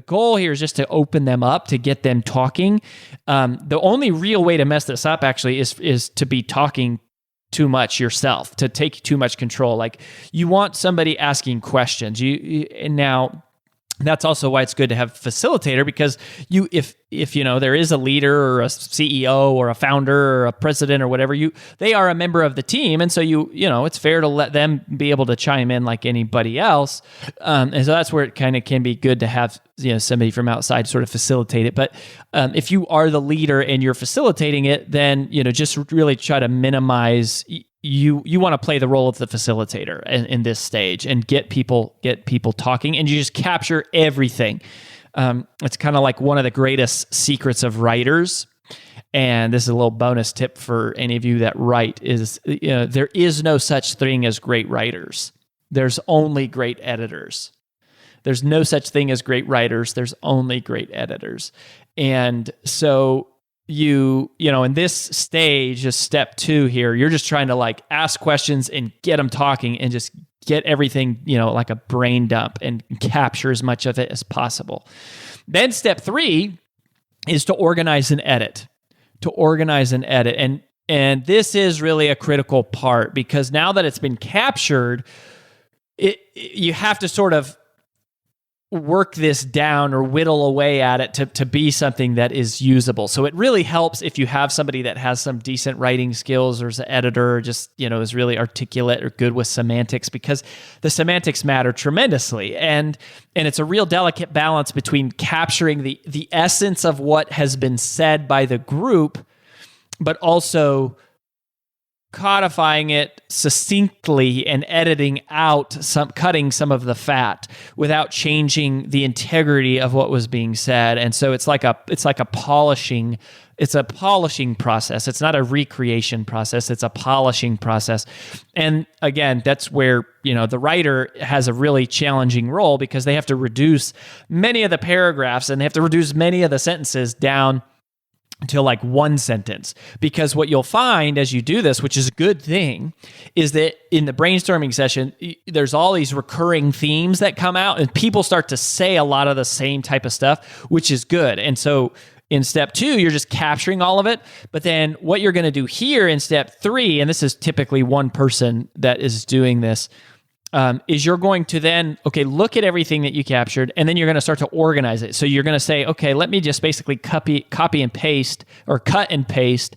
goal here is just to open them up, to get them talking. The only real way to mess this up actually is to be talking too much yourself, to take too much control. Like, you want somebody asking questions. And now that's also why it's good to have a facilitator, because if there is a leader or a CEO or a founder or a president or whatever, they are a member of the team, and so it's fair to let them be able to chime in like anybody else. And so that's where it kind of can be good to have somebody from outside sort of facilitate it. But if you are the leader and you're facilitating it, then just really try to minimize. You want to play the role of the facilitator in this stage and get people talking, and you just capture everything. It's kind of like one of the greatest secrets of writers. And this is a little bonus tip for any of you that write, is there is no such thing as great writers. There's only great editors. There's no such thing as great writers. There's only great editors. And so in this stage, is step 2 here, you're just trying to like ask questions and get them talking and just get everything, like a brain dump, and capture as much of it as possible. Then step 3 is to organize and edit. And this is really a critical part, because now that it's been captured, you have to sort of work this down or whittle away at it to be something that is usable. So it really helps if you have somebody that has some decent writing skills, or is an editor, or just, is really articulate or good with semantics, because the semantics matter tremendously. And it's a real delicate balance between capturing the essence of what has been said by the group, but also codifying it succinctly and editing out cutting some of the fat without changing the integrity of what was being said. And so it's like a polishing. It's a polishing process. It's not a recreation process. It's a polishing process. And again, that's where, the writer has a really challenging role, because they have to reduce many of the paragraphs and they have to reduce many of the sentences down to like one sentence. Because what you'll find as you do this, which is a good thing, is that in the brainstorming session, there's all these recurring themes that come out and people start to say a lot of the same type of stuff, which is good. And so in step 2, you're just capturing all of it. But then what you're going to do here in step 3, and this is typically one person that is doing this, is you're going to then, look at everything that you captured, and then you're going to start to organize it. So you're going to say, okay, let me just basically copy and paste or cut and paste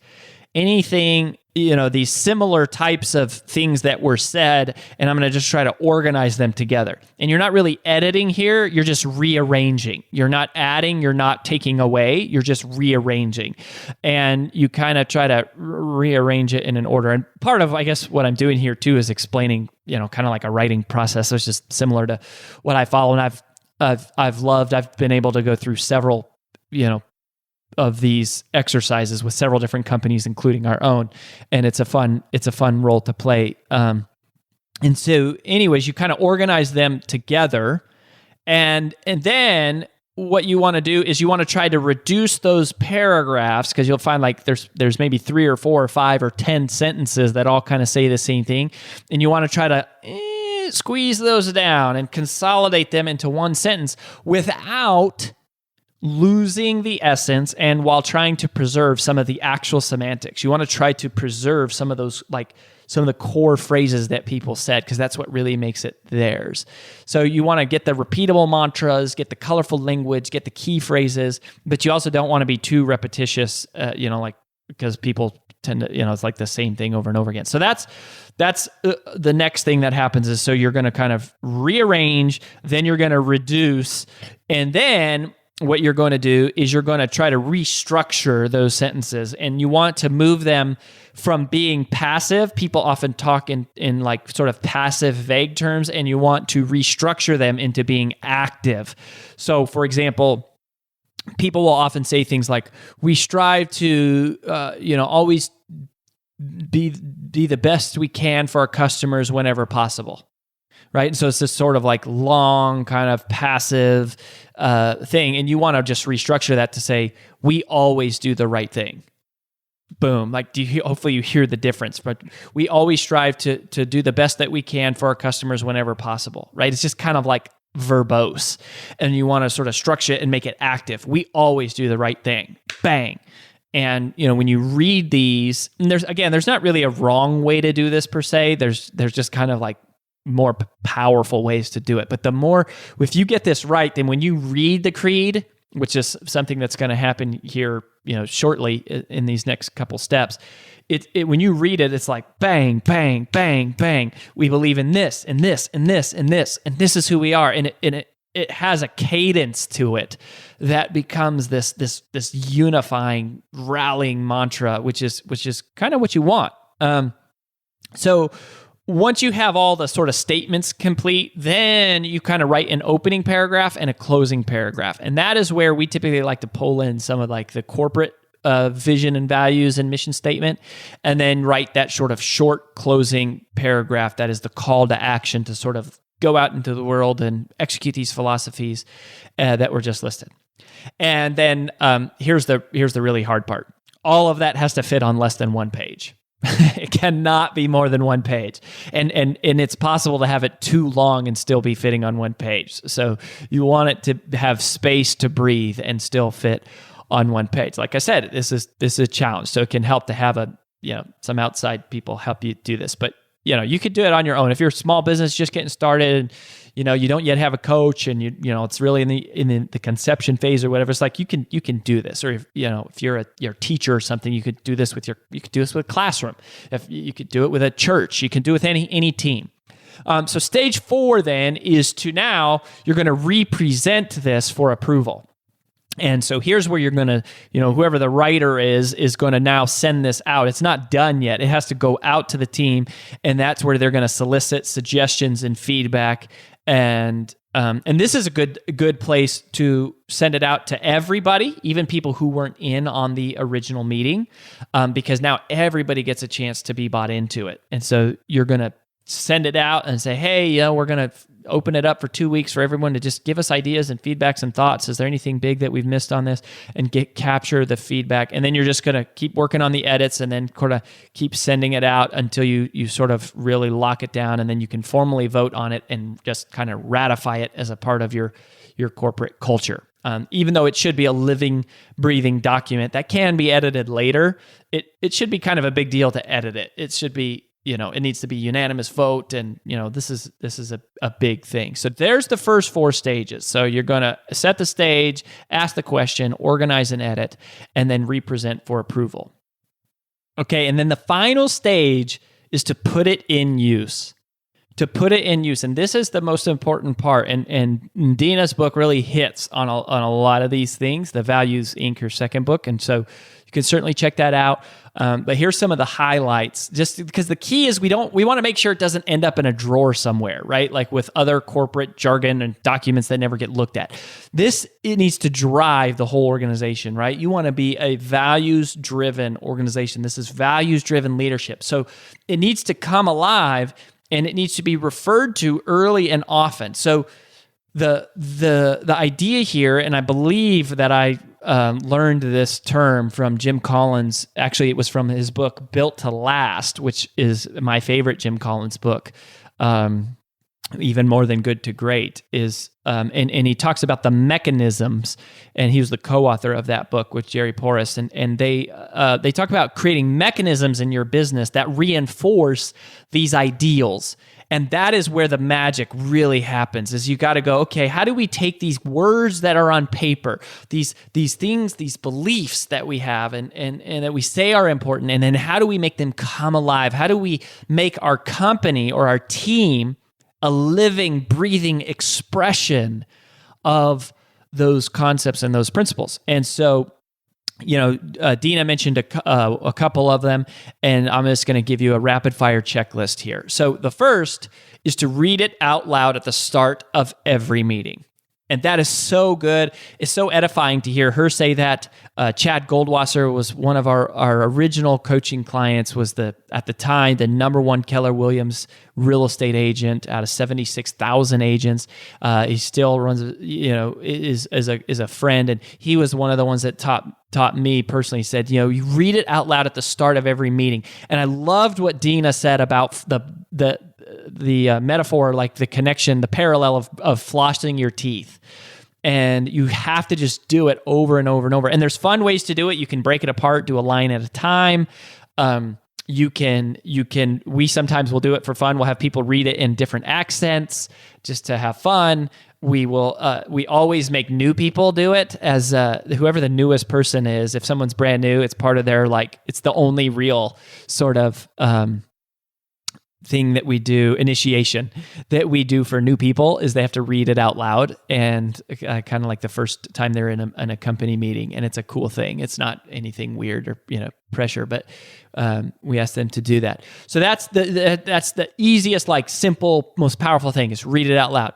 anything, these similar types of things that were said, and I'm going to just try to organize them together. And you're not really editing here, you're just rearranging. You're not adding, you're not taking away, you're just rearranging. And you kind of try to rearrange it in an order. And part of, I guess, what I'm doing here too is explaining, kind of like a writing process. It's just similar to what I follow. And I've been able to go through several, of these exercises with several different companies, including our own. And it's a fun role to play. And so anyways, you kind of organize them together. And then what you want to do is you want to try to reduce those paragraphs, because you'll find like there's maybe 3 or 4 or 5 or 10 sentences that all kind of say the same thing. And you want to try to squeeze those down and consolidate them into one sentence without losing the essence, and while trying to preserve some of the actual semantics. You want to try to preserve some of those, like some of the core phrases that people said, because that's what really makes it theirs. So you want to get the repeatable mantras, get the colorful language, get the key phrases, but you also don't want to be too repetitious, because people tend to, it's like the same thing over and over again. So that's the next thing that happens is, so you're going to kind of rearrange, then you're going to reduce, and then what you're going to do is you're going to try to restructure those sentences, and you want to move them from being passive. People often talk in like sort of passive, vague terms, and you want to restructure them into being active. So, for example, people will often say things like, we strive to, always be the best we can for our customers whenever possible. Right? And so it's this sort of like long kind of passive thing. And you want to just restructure that to say, we always do the right thing. Boom. Like, hopefully you hear the difference, but we always strive to do the best that we can for our customers whenever possible. Right? It's just kind of like verbose. And you want to sort of structure it and make it active. We always do the right thing. Bang. And, when you read these, and there's not really a wrong way to do this per se. There's just kind of like more powerful ways to do it. But if you get this right, then when you read the creed, which is something that's going to happen here, shortly in these next couple steps, when you read it, it's like bang, bang, bang, bang. We believe in this and this and this and this, and this is who we are. And it has a cadence to it that becomes this unifying, rallying mantra, which is kind of what you want. So once you have all the sort of statements complete, then you kind of write an opening paragraph and a closing paragraph. And that is where we typically like to pull in some of like the corporate vision and values and mission statement, and then write that sort of short closing paragraph that is the call to action to sort of go out into the world and execute these philosophies that were just listed. And then here's the really hard part. All of that has to fit on less than one page. It cannot be more than one page. And it's possible to have it too long and still be fitting on one page. So you want it to have space to breathe and still fit on one page. Like I said, this is a challenge. So it can help to have some outside people help you do this. But you could do it on your own. If you're a small business just getting started, you don't yet have a coach, and it's really in the conception phase or whatever. It's like you can do this. Or if you're a teacher or something, you could do this with a classroom. If you could do it with a church, you can do it with any team. So stage 4 then is to now you're going to represent this for approval. And so here's where you're going to, whoever the writer is going to now send this out. It's not done yet. It has to go out to the team, and that's where they're going to solicit suggestions and feedback. And this is a good place to send it out to everybody, even people who weren't in on the original meeting, because now everybody gets a chance to be bought into it. And so you're going to send it out and say, hey, we're going to open it up for 2 weeks for everyone to just give us ideas and feedbacks and thoughts. Is there anything big that we've missed on this? And capture the feedback. And then you're just going to keep working on the edits and then kind of keep sending it out until you sort of really lock it down. And then you can formally vote on it and just kind of ratify it as a part of your corporate culture. Even though it should be a living, breathing document that can be edited later, it should be kind of a big deal to edit it. It should be, it needs to be unanimous vote, and this is a big thing. So there's the first 4 stages. So you're going to set the stage, ask the question, organize and edit, and then represent for approval. Okay, and then the final stage is to put it in use. And this is the most important part. And Dina's book really hits on a lot of these things. The Values Inc., her second book. And so you can certainly check that out. But here's some of the highlights, just because the key is we want to make sure it doesn't end up in a drawer somewhere, right? Like with other corporate jargon and documents that never get looked at. It needs to drive the whole organization, right? You want to be a values-driven organization. This is values-driven leadership. So it needs to come alive, and it needs to be referred to early and often. So the idea here, and I believe that I learned this term from Jim Collins. Actually, it was from his book, Built to Last, which is my favorite Jim Collins book, even more than Good to Great, and he talks about the mechanisms, and he was the co-author of that book with Jerry Porras, and they talk about creating mechanisms in your business that reinforce these ideals. And that is where the magic really happens, is you got to go, okay, how do we take these words that are on paper, these things, these beliefs that we have and that we say are important, and then how do we make them come alive? How do we make our company or our team a living, breathing expression of those concepts and those principles? And so, Dina mentioned a couple of them, and I'm just going to give you a rapid fire checklist here. So the first is to read it out loud at the start of every meeting. And that is so good. It's so edifying to hear her say that. Chad Goldwasser was one of our original coaching clients, was at the time the number one Keller Williams real estate agent out of 76,000 agents. He still runs, is a friend, and he was one of the ones that taught me personally. He said, you read it out loud at the start of every meeting. And I loved what Dina said about the metaphor, like the connection, the parallel of flossing your teeth. And you have to just do it over and over and over. And there's fun ways to do it. You can break it apart, do a line at a time. We sometimes will do it for fun. We'll have people read it in different accents just to have fun. We always make new people do it, as whoever the newest person is. If someone's brand new, it's part of their, it's the only real sort of thing that we do, initiation that we do for new people, is they have to read it out loud, and kind of like the first time they're in a company meeting, and it's a cool thing. It's not anything weird or pressure, but we ask them to do that. So that's the easiest, simple, most powerful thing, is read it out loud.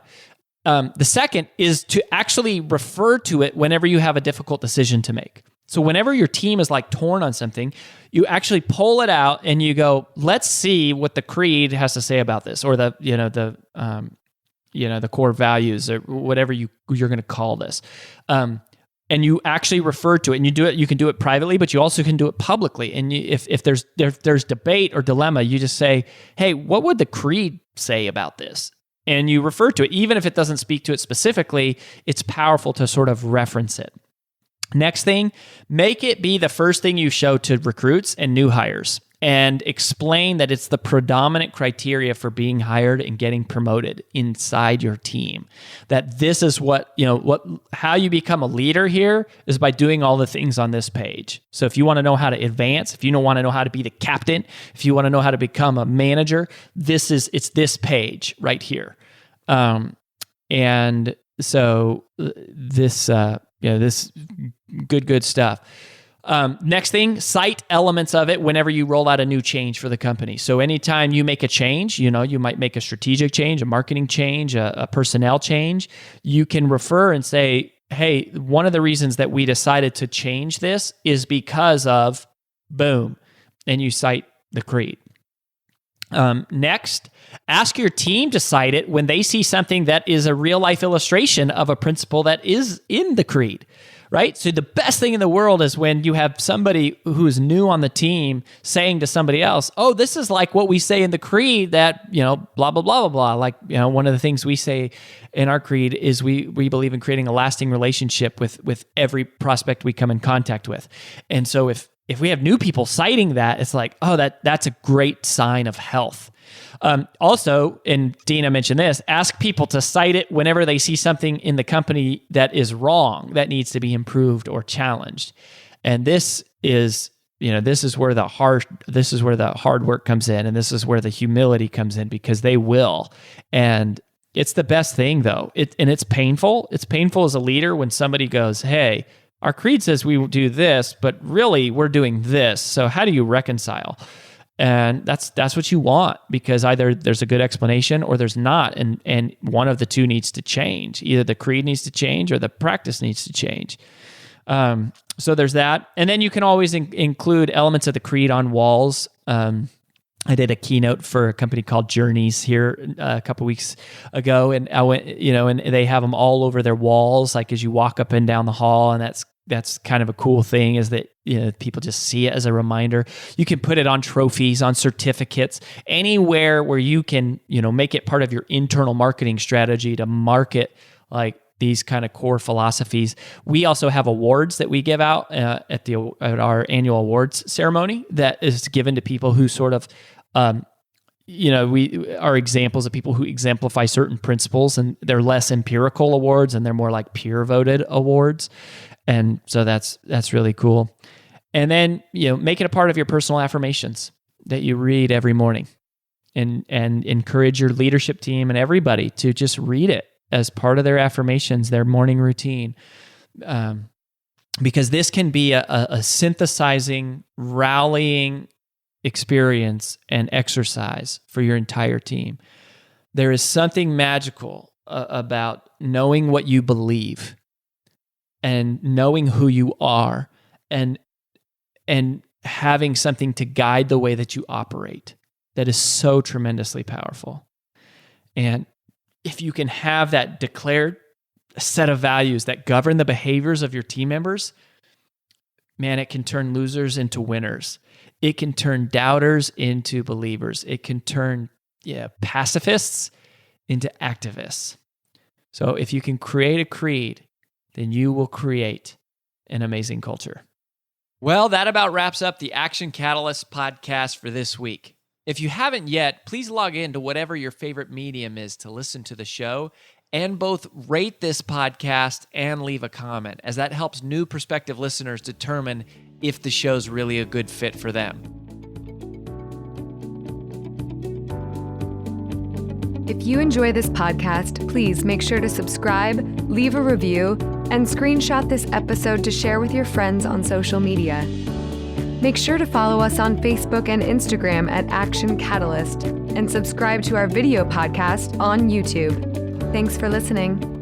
The second is to actually refer to it whenever you have a difficult decision to make. So whenever your team is torn on something, you actually pull it out and you go, let's see what the creed has to say about this, or the core values, or whatever you're going to call this. And you actually refer to it, and you do it. You can do it privately, but you also can do it publicly. And if there's debate or dilemma, you just say, hey, what would the creed say about this? And you refer to it, even if it doesn't speak to it specifically. It's powerful to sort of reference it. Next thing, make it be the first thing you show to recruits and new hires, and explain that it's the predominant criteria for being hired and getting promoted inside your team. That this is how you become a leader here is by doing all the things on this page. So if you want to know how to advance, if you don't want to know how to be the captain, if you want to know how to become a manager, it's this page right here. And so this good stuff. Next thing, cite elements of it whenever you roll out a new change for the company. So anytime you make a change, you might make a strategic change, a marketing change, a personnel change, you can refer and say, hey, one of the reasons that we decided to change this is because of boom, and you cite the creed. Next, ask your team to cite it when they see something that is a real life illustration of a principle that is in the creed, right? So the best thing in the world is when you have somebody who is new on the team saying to somebody else, oh, this is like what we say in the creed that, blah, blah, blah, blah, blah. Like, one of the things we say in our creed is we believe in creating a lasting relationship with every prospect we come in contact with. And so if we have new people citing that, it's like, oh, that's a great sign of health. Also, and Dina mentioned this, ask people to cite it whenever they see something in the company that is wrong, that needs to be improved or challenged. And this is where the hard work comes in, and this is where the humility comes in, because they will. And it's the best thing, though. It's painful. It's painful as a leader when somebody goes, hey, our creed says we will do this, but really we're doing this. So how do you reconcile? And that's what you want, because either there's a good explanation or there's not. And one of the two needs to change. Either the creed needs to change or the practice needs to change. So there's that. And then you can always include elements of the creed on walls. I did a keynote for a company called Journeys here a couple weeks ago, and I went, and they have them all over their walls, like as you walk up and down the hall, and that's kind of a cool thing, is that people just see it as a reminder. You can put it on trophies, on certificates, anywhere where you can, make it part of your internal marketing strategy to market like these kind of core philosophies. We also have awards that we give out at our annual awards ceremony that is given to people who sort of, we are examples of people who exemplify certain principles, and they're less empirical awards and they're more like peer voted awards. And so that's really cool. And then, make it a part of your personal affirmations that you read every morning, and encourage your leadership team and everybody to just read it as part of their affirmations, their morning routine. Because this can be a synthesizing, rallying experience and exercise for your entire team. There is something magical about knowing what you believe and knowing who you are, and having something to guide the way that you operate that is so tremendously powerful. And if you can have that declared set of values that govern the behaviors of your team members, man, it can turn losers into winners. It can turn doubters into believers. It can turn pacifists into activists. So if you can create a creed, then you will create an amazing culture. Well, that about wraps up the Action Catalyst podcast for this week. If you haven't yet, please log in to whatever your favorite medium is to listen to the show, and both rate this podcast and leave a comment, as that helps new prospective listeners determine if the show's really a good fit for them. If you enjoy this podcast, please make sure to subscribe, leave a review, and screenshot this episode to share with your friends on social media. Make sure to follow us on Facebook and Instagram at Action Catalyst, and subscribe to our video podcast on YouTube. Thanks for listening.